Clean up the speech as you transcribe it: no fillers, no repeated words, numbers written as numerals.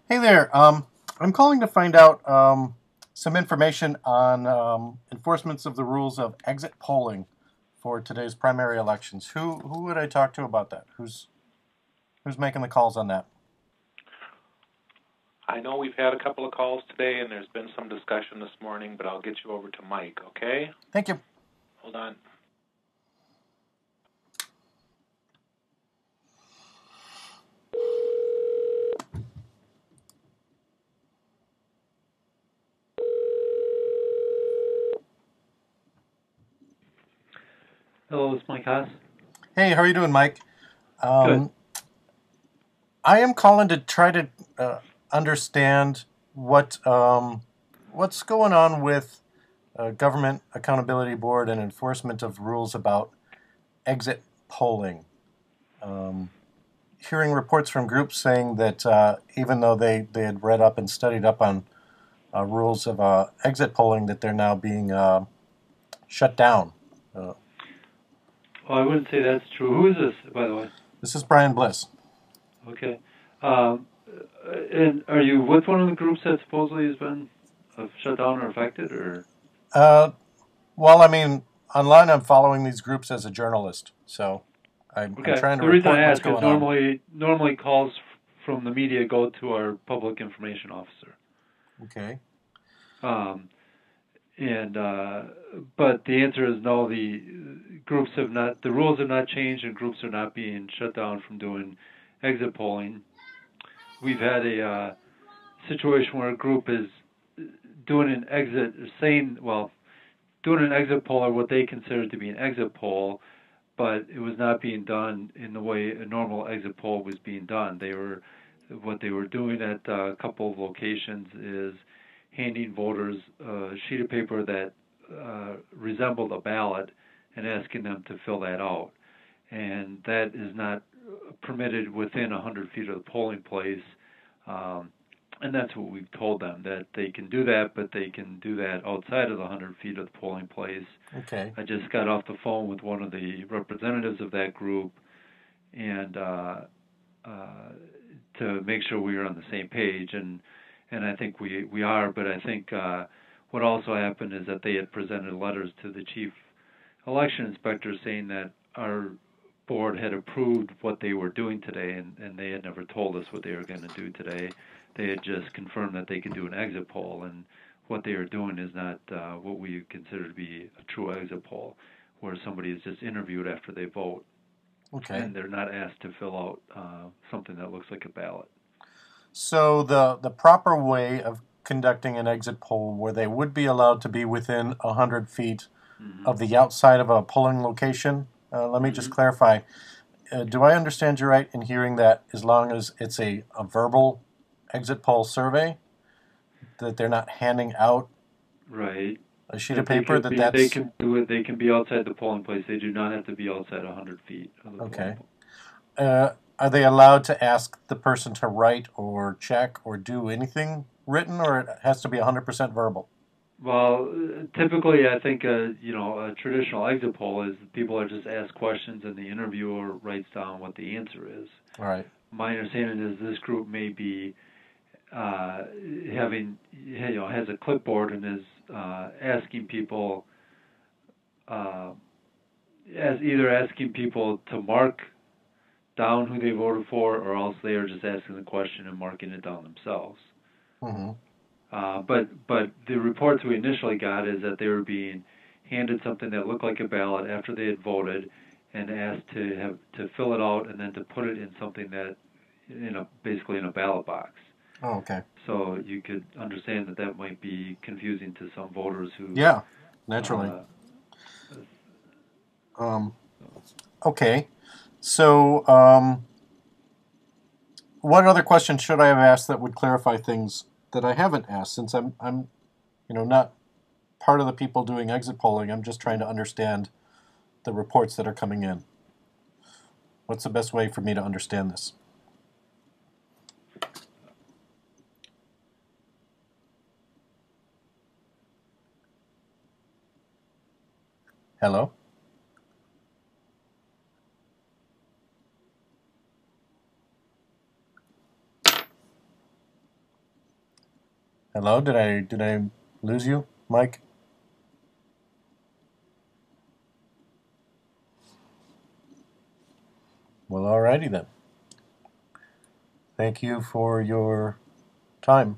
Hey there. I'm calling to find out some information on enforcements of the rules of exit polling for today's primary elections. Who would I talk to about that? Who's making the calls on that? I know we've had a couple of calls today and there's been some discussion this morning, but I'll get you over to Mike, okay? Thank you. Hold on. Hello, it's Mike Haas. Hey, how are you doing, Mike? Good. I am calling to try to understand what's going on with Government Accountability Board and enforcement of rules about exit polling. Hearing reports from groups saying that even though they had read up and studied up on rules of exit polling, that they're now being shut down. Well, I wouldn't say that's true. Who is this, by the way? This is Brian Bliss. Okay. And are you with one of the groups that supposedly has been shut down or affected, or? Well, I mean, online I'm following these groups as a journalist, so I'm Okay. trying to The reason I report what's ask is going on. normally calls from the media go to our public information officer. Okay. Um, and but the answer is no. The groups have not. The rules have not changed, and groups are not being shut down from doing exit polling. We've had a situation where a group is doing an exit, doing an exit poll or what they consider to be an exit poll, but it was not being done in the way a normal exit poll was being done. What they were doing at a couple of locations is handing voters a sheet of paper that resembled a ballot and asking them to fill that out. And that is not permitted within 100 feet of the polling place. And that's what we've told them, that they can do that, but they can do that outside of the 100 feet of the polling place. Okay. I just got off the phone with one of the representatives of that group and to make sure we were on the same page. And I think we are, but I think what also happened is that they had presented letters to the chief election inspector saying that our board had approved what they were doing today, and they had never told us what they were going to do today. They had just confirmed that they could do an exit poll, and what they are doing is not what we consider to be a true exit poll, where somebody is just interviewed after they vote, Okay. and they're not asked to fill out something that looks like a ballot. So the proper way of conducting an exit poll, where they would be allowed to be within 100 feet of the outside of a polling location. Let me just clarify. Do I understand you right in hearing that as long as it's a verbal exit poll survey, that they're not handing out Right. a sheet of paper, that's... They can do it. They can be outside the polling place. They do not have to be outside 100 feet of the Okay. polling. Are they allowed to ask the person to write or check or do anything written, or it has to be 100% verbal? Well, typically, I think a traditional exit poll is people are just asked questions and the interviewer writes down what the answer is. All right. My understanding is this group may be having has a clipboard and is asking people as either asking people to mark down who they voted for, or else they are just asking the question and marking it down themselves. Mm-hmm. But the reports we initially got is that they were being handed something that looked like a ballot after they had voted, and asked to fill it out and then to put it in something that basically in a ballot box. Oh, okay. So you could understand that might be confusing to some voters who. Yeah, naturally. Okay. So, what other questions should I have asked that would clarify things that I haven't asked? Since I'm not part of the people doing exit polling. I'm just trying to understand the reports that are coming in. What's the best way for me to understand this? Hello? Hello, did I lose you, Mike? Well, alrighty then. Thank you for your time.